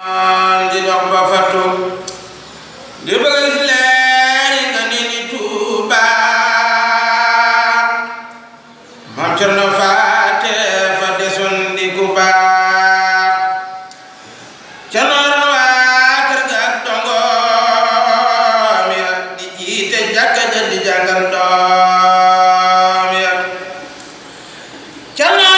di dox ba fattu di bëgg leer nga ni Tuuba Maam Cerno faate fa desoon di ku baax Cerno ran waa kër ga ak dongoom ya di jiite jàkka ja di jàngal doom ya Cerno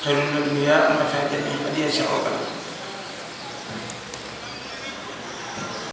خير من الدنيا وما فيها جميع هدية شعوبا